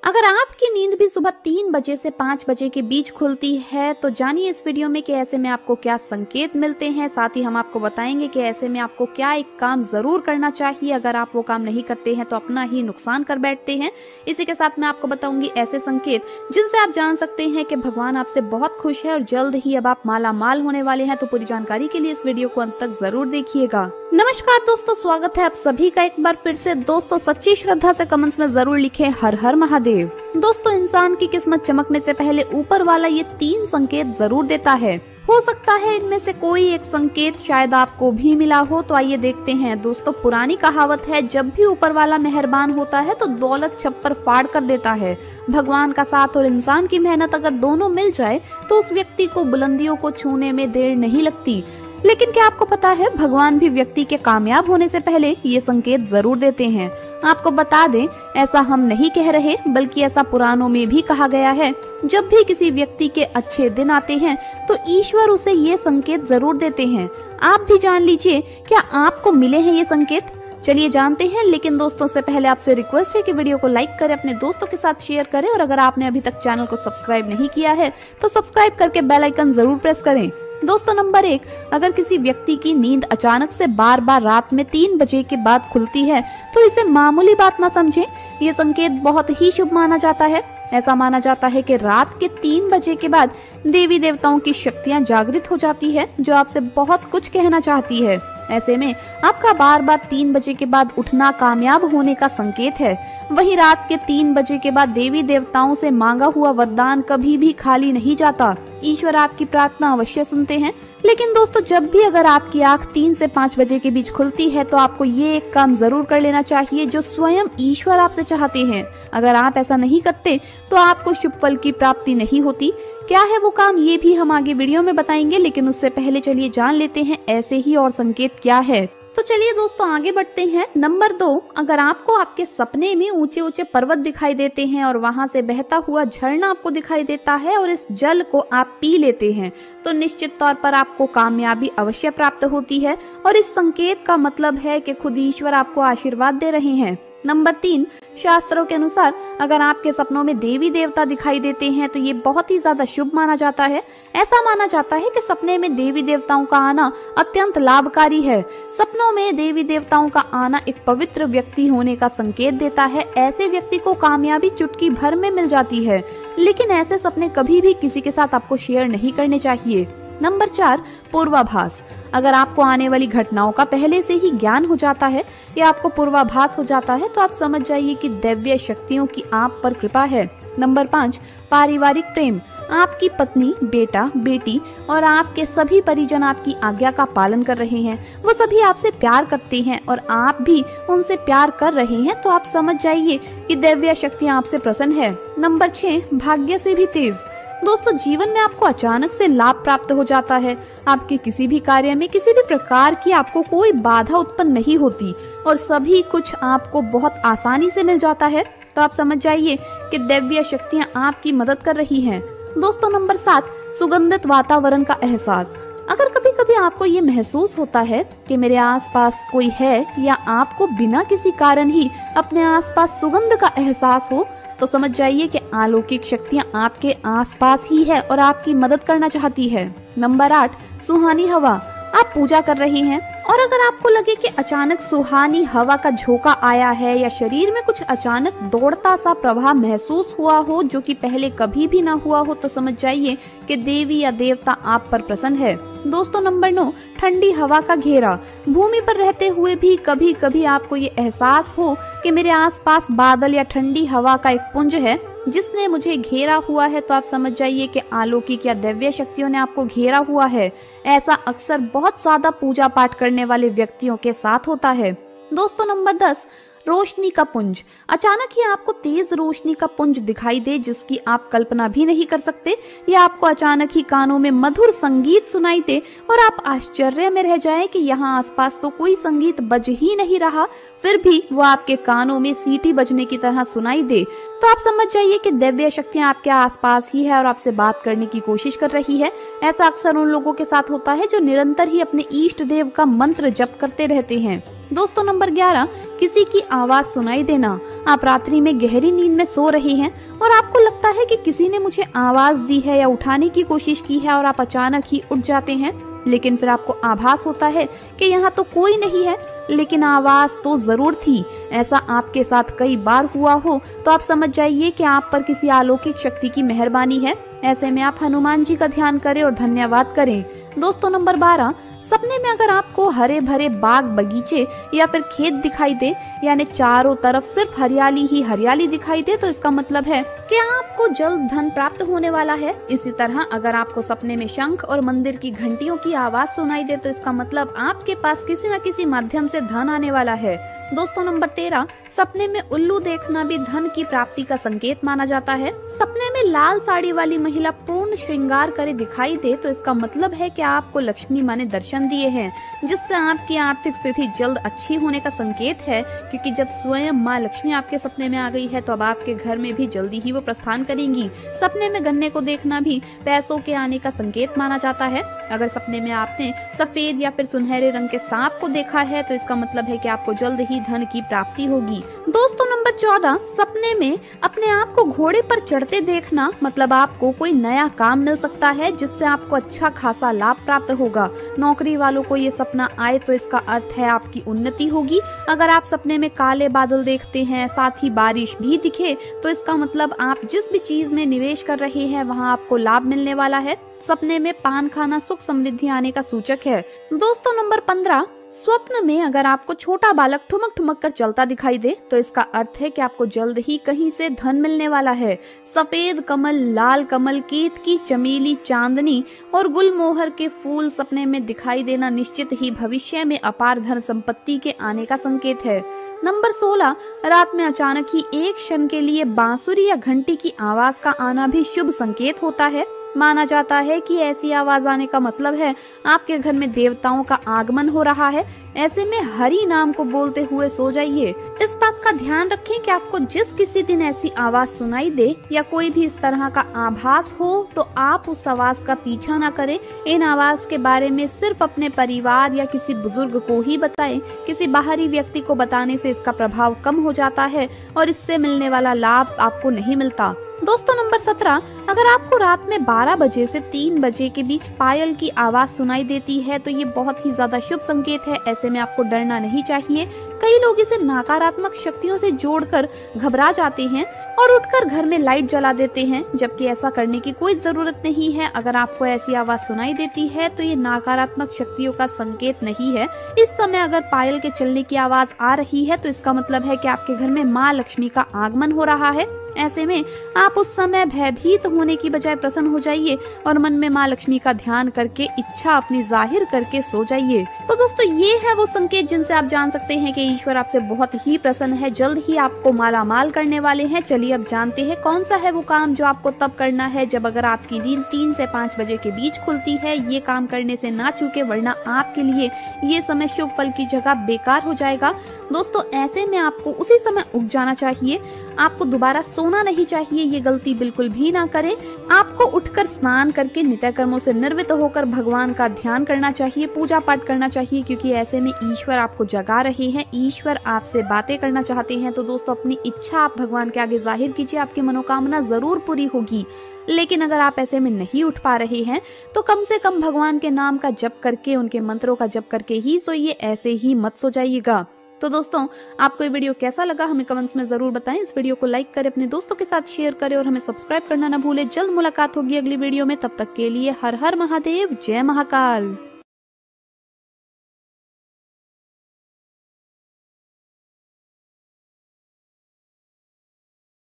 अगर आपकी नींद भी सुबह 3 बजे से 5 बजे के बीच खुलती है तो जानिए इस वीडियो में कि ऐसे में आपको क्या संकेत मिलते हैं। साथ ही हम आपको बताएंगे कि ऐसे में आपको क्या एक काम जरूर करना चाहिए। अगर आप वो काम नहीं करते हैं तो अपना ही नुकसान कर बैठते हैं। इसी के साथ मैं आपको बताऊंगी ऐसे संकेत जिनसे आप जान सकते हैं कि भगवान आपसे बहुत खुश है और जल्द ही अब आप माला माल होने वाले हैं। तो पूरी जानकारी के लिए इस वीडियो को अंत तक जरूर देखिएगा। नमस्कार दोस्तों, स्वागत है आप सभी का एक बार फिर से। दोस्तों सच्ची श्रद्धा से कमेंट्स में जरूर लिखें हर हर महादेव। दोस्तों इंसान की किस्मत चमकने से पहले ऊपर वाला ये 3 संकेत जरूर देता है। हो सकता है इनमें से कोई एक संकेत शायद आपको भी मिला हो। तो आइए देखते हैं। दोस्तों पुरानी कहावत है, जब भी ऊपर वाला मेहरबान होता है तो दौलत छप्पर फाड़ कर देता है। भगवान का साथ और इंसान की मेहनत अगर दोनों मिल जाए तो उस व्यक्ति को बुलंदियों को छूने में देर नहीं लगती। लेकिन क्या आपको पता है, भगवान भी व्यक्ति के कामयाब होने से पहले ये संकेत जरूर देते हैं। आपको बता दें, ऐसा हम नहीं कह रहे बल्कि ऐसा पुराणों में भी कहा गया है। जब भी किसी व्यक्ति के अच्छे दिन आते हैं तो ईश्वर उसे ये संकेत जरूर देते हैं। आप भी जान लीजिए, क्या आपको मिले हैं ये संकेत? चलिए जानते हैं। लेकिन दोस्तों से पहले आपसे रिक्वेस्ट है कि वीडियो को लाइक करें, अपने दोस्तों के साथ शेयर करें और अगर आपने अभी तक चैनल को सब्सक्राइब नहीं किया है तो सब्सक्राइब करके बेल आइकन जरूर प्रेस करें। दोस्तों नंबर 1, अगर किसी व्यक्ति की नींद अचानक से बार बार रात में 3 बजे के बाद खुलती है तो इसे मामूली बात ना समझें। ये संकेत बहुत ही शुभ माना जाता है। ऐसा माना जाता है कि रात के 3 बजे के बाद देवी देवताओं की शक्तियां जागृत हो जाती है जो आपसे बहुत कुछ कहना चाहती है। ऐसे में आपका बार बार 3 बजे के बाद उठना कामयाब होने का संकेत है। वहीं रात के 3 बजे के बाद देवी देवताओं से मांगा हुआ वरदान कभी भी खाली नहीं जाता। ईश्वर आपकी प्रार्थना अवश्य सुनते हैं। लेकिन दोस्तों जब भी अगर आपकी आंख 3 से 5 बजे के बीच खुलती है तो आपको ये एक काम जरूर कर लेना चाहिए जो स्वयं ईश्वर आपसे चाहते हैं। अगर आप ऐसा नहीं करते तो आपको शुभ फल की प्राप्ति नहीं होती। क्या है वो काम, ये भी हम आगे वीडियो में बताएंगे। लेकिन उससे पहले चलिए जान लेते हैं ऐसे ही और संकेत क्या है। तो चलिए दोस्तों आगे बढ़ते हैं। नंबर 2, अगर आपको आपके सपने में ऊंचे ऊंचे पर्वत दिखाई देते हैं और वहां से बहता हुआ झरना आपको दिखाई देता है और इस जल को आप पी लेते हैं तो निश्चित तौर पर आपको कामयाबी अवश्य प्राप्त होती है और इस संकेत का मतलब है कि खुद ईश्वर आपको आशीर्वाद दे रहे हैं। नंबर 3, शास्त्रों के अनुसार अगर आपके सपनों में देवी देवता दिखाई देते हैं तो ये बहुत ही ज्यादा शुभ माना जाता है। ऐसा माना जाता है कि सपने में देवी देवताओं का आना अत्यंत लाभकारी है। सपनों में देवी देवताओं का आना एक पवित्र व्यक्ति होने का संकेत देता है। ऐसे व्यक्ति को कामयाबी चुटकी भर में मिल जाती है। लेकिन ऐसे सपने कभी भी किसी के साथ आपको शेयर नहीं करने चाहिए। नंबर 4, पूर्वाभास। अगर आपको आने वाली घटनाओं का पहले से ही ज्ञान हो जाता है या आपको पूर्वाभास हो जाता है तो आप समझ जाइए कि दैवीय शक्तियों की आप पर कृपा है। नंबर 5, पारिवारिक प्रेम। आपकी पत्नी, बेटा, बेटी और आपके सभी परिजन आपकी आज्ञा का पालन कर रहे हैं। वो सभी आपसे प्यार करते हैं और आप भी उनसे प्यार कर रहे हैं तो आप समझ जाइए कि दैवीय शक्तियां आपसे प्रसन्न है। नंबर 6, भाग्य से भी तेज। दोस्तों जीवन में आपको अचानक से लाभ प्राप्त हो जाता है। आपके किसी भी कार्य में किसी भी प्रकार की आपको कोई बाधा उत्पन्न नहीं होती और सभी कुछ आपको बहुत आसानी से मिल जाता है। तो आप समझ जाइए कि दैवीय शक्तियां आपकी मदद कर रही हैं। दोस्तों नंबर 7, सुगंधित वातावरण का एहसास। अगर कभी कभी आपको ये महसूस होता है कि मेरे आसपास कोई है या आपको बिना किसी कारण ही अपने आसपास सुगंध का एहसास हो तो समझ जाइए कि अलौकिक शक्तियां आपके आसपास ही है और आपकी मदद करना चाहती है। नंबर 8, सुहानी हवा। आप पूजा कर रहे हैं और अगर आपको लगे कि अचानक सुहानी हवा का झोंका आया है या शरीर में कुछ अचानक दौड़ता सा प्रवाह महसूस हुआ हो जो कि पहले कभी भी ना हुआ हो तो समझ जाइए कि देवी या देवता आप पर प्रसन्न है। दोस्तों नंबर 9, ठंडी हवा का घेरा। भूमि पर रहते हुए भी कभी कभी आपको ये एहसास हो कि मेरे आसपास बादल या ठंडी हवा का एक पुंज है जिसने मुझे घेरा हुआ है तो आप समझ जाइए कि अलौकिक या दैवीय शक्तियों ने आपको घेरा हुआ है। ऐसा अक्सर बहुत ज्यादा पूजा पाठ करने वाले व्यक्तियों के साथ होता है। दोस्तों नंबर 10, रोशनी का पुंज। अचानक ही आपको तेज रोशनी का पुंज दिखाई दे जिसकी आप कल्पना भी नहीं कर सकते या आपको अचानक ही कानों में मधुर संगीत सुनाई दे और आप आश्चर्य में रह जाएं कि यहाँ आसपास तो कोई संगीत बज ही नहीं रहा, फिर भी वो आपके कानों में सीटी बजने की तरह सुनाई दे तो आप समझ जाइए कि दैवीय शक्तियां आपके आसपास ही है और आपसे बात करने की कोशिश कर रही है। ऐसा अक्सर उन लोगों के साथ होता है जो निरंतर ही अपने इष्ट देव का मंत्र जप करते रहते हैं। दोस्तों नंबर 11, किसी की आवाज सुनाई देना। आप रात्रि में गहरी नींद में सो रहे हैं और आपको लगता है कि किसी ने मुझे आवाज दी है या उठाने की कोशिश की है और आप अचानक ही उठ जाते हैं, लेकिन फिर आपको आभास होता है कि यहाँ तो कोई नहीं है, लेकिन आवाज तो जरूर थी। ऐसा आपके साथ कई बार हुआ हो तो आप समझ जाइए कि आप पर किसी अलौकिक शक्ति की मेहरबानी है। ऐसे में आप हनुमान जी का ध्यान करें और धन्यवाद करें। दोस्तों नंबर 12, सपने में अगर आपको हरे भरे बाग बगीचे या फिर खेत दिखाई दे, यानी चारों तरफ सिर्फ हरियाली ही हरियाली दिखाई दे, तो इसका मतलब है कि आपको जल्द धन प्राप्त होने वाला है। इसी तरह अगर आपको सपने में शंख और मंदिर की घंटियों की आवाज सुनाई दे तो इसका मतलब आपके पास किसी न किसी माध्यम से धन आने वाला है। दोस्तों नंबर 13, सपने में उल्लू देखना भी धन की प्राप्ति का संकेत माना जाता है। सपने में लाल साड़ी वाली महिला पूर्ण श्रृंगार करे दिखाई दे तो इसका मतलब है कि आपको लक्ष्मी माँ ने दर्शन दिए हैं, जिससे आपकी आर्थिक स्थिति जल्द अच्छी होने का संकेत है, क्योंकि जब स्वयं माँ लक्ष्मी आपके सपने में आ गई है तो अब आपके घर में भी जल्दी ही वो प्रस्थान करेंगी। सपने में गन्ने को देखना भी पैसों के आने का संकेत माना जाता है। अगर सपने में आपने सफेद या फिर सुनहरे रंग के सांप को देखा है तो इसका मतलब है कि आपको जल्द ही धन की प्राप्ति होगी। दोस्तों नंबर 14, सपने में अपने आप को घोड़े पर चढ़ते देखना मतलब आपको कोई नया काम मिल सकता है, जिससे आपको अच्छा खासा लाभ प्राप्त होगा। नौकरी वालों को ये सपना आए तो इसका अर्थ है आपकी उन्नति होगी। अगर आप सपने में काले बादल देखते हैं, साथ ही बारिश भी दिखे, तो इसका मतलब आप जिस भी चीज में निवेश कर रहे हैं वहाँ आपको लाभ मिलने वाला है। सपने में पान खाना सुख समृद्धि आने का सूचक है। दोस्तों नंबर 15, स्वप्न में अगर आपको छोटा बालक ठुमक ठुमक कर चलता दिखाई दे तो इसका अर्थ है कि आपको जल्द ही कहीं से धन मिलने वाला है। सफेद कमल, लाल कमल, केतकी, चमेली, चांदनी और गुलमोहर के फूल सपने में दिखाई देना निश्चित ही भविष्य में अपार धन संपत्ति के आने का संकेत है। नंबर 16, रात में अचानक ही एक क्षण के लिए बांसुरी या घंटी की आवाज का आना भी शुभ संकेत होता है। माना जाता है कि ऐसी आवाज आने का मतलब है आपके घर में देवताओं का आगमन हो रहा है। ऐसे में हरि नाम को बोलते हुए सो जाइए। इस बात का ध्यान रखें कि आपको जिस किसी दिन ऐसी आवाज सुनाई दे या कोई भी इस तरह का आभास हो तो आप उस आवाज का पीछा न करें। इन आवाज के बारे में सिर्फ अपने परिवार या किसी बुजुर्ग को ही बताएं। किसी बाहरी व्यक्ति को बताने से इसका प्रभाव कम हो जाता है और इससे मिलने वाला लाभ आपको नहीं मिलता। दोस्तों नंबर 17, अगर आपको रात में 12 बजे से 3 बजे के बीच पायल की आवाज सुनाई देती है तो ये बहुत ही ज्यादा शुभ संकेत है। ऐसे में आपको डरना नहीं चाहिए। कई लोग इसे नकारात्मक शक्तियों से जोड़कर घबरा जाते हैं और उठकर घर में लाइट जला देते हैं, जबकि ऐसा करने की कोई जरूरत नहीं है। अगर आपको ऐसी आवाज सुनाई देती है तो ये नकारात्मक शक्तियों का संकेत नहीं है। इस समय अगर पायल के चलने की आवाज आ रही है तो इसका मतलब है कि आपके घर में माँ लक्ष्मी का आगमन हो रहा है। ऐसे में आप उस समय भयभीत होने की बजाय प्रसन्न हो जाइए और मन में माँ लक्ष्मी का ध्यान करके इच्छा अपनी जाहिर करके सो जाइए। तो दोस्तों ये है वो संकेत जिनसे आप जान सकते हैं कि ईश्वर आपसे बहुत ही प्रसन्न है, जल्द ही आपको मालामाल करने वाले हैं। चलिए अब जानते हैं कौन सा है वो काम जो आपको तब करना है जब अगर आपकी नींद 3 से 5 बजे के बीच खुलती है। ये काम करने से ना चूके, वरना आपके लिए ये समय शुभ फल की जगह बेकार हो जाएगा। दोस्तों ऐसे में आपको उसी समय उठ जाना चाहिए। आपको दोबारा सोना नहीं चाहिए, ये गलती बिल्कुल भी ना करें। आपको उठकर स्नान करके नित्य कर्मों से निर्वृत्त होकर भगवान का ध्यान करना चाहिए, पूजा पाठ करना चाहिए, क्योंकि ऐसे में ईश्वर आपको जगा रहे हैं, ईश्वर आपसे बातें करना चाहते हैं। तो दोस्तों अपनी इच्छा आप भगवान के आगे जाहिर कीजिए, आपकी मनोकामना जरूर पूरी होगी। लेकिन अगर आप ऐसे में नहीं उठ पा रहे हैं तो कम से कम भगवान के नाम का जप करके, उनके मंत्रों का जप करके ही सोइए, ऐसे ही मत सो जाइएगा। तो दोस्तों आपको ये वीडियो कैसा लगा हमें कमेंट्स में जरूर बताएं। इस वीडियो को लाइक करें, अपने दोस्तों के साथ शेयर करें और हमें सब्सक्राइब करना ना भूलें। जल्द मुलाकात होगी अगली वीडियो में, तब तक के लिए हर हर महादेव, जय महाकाल।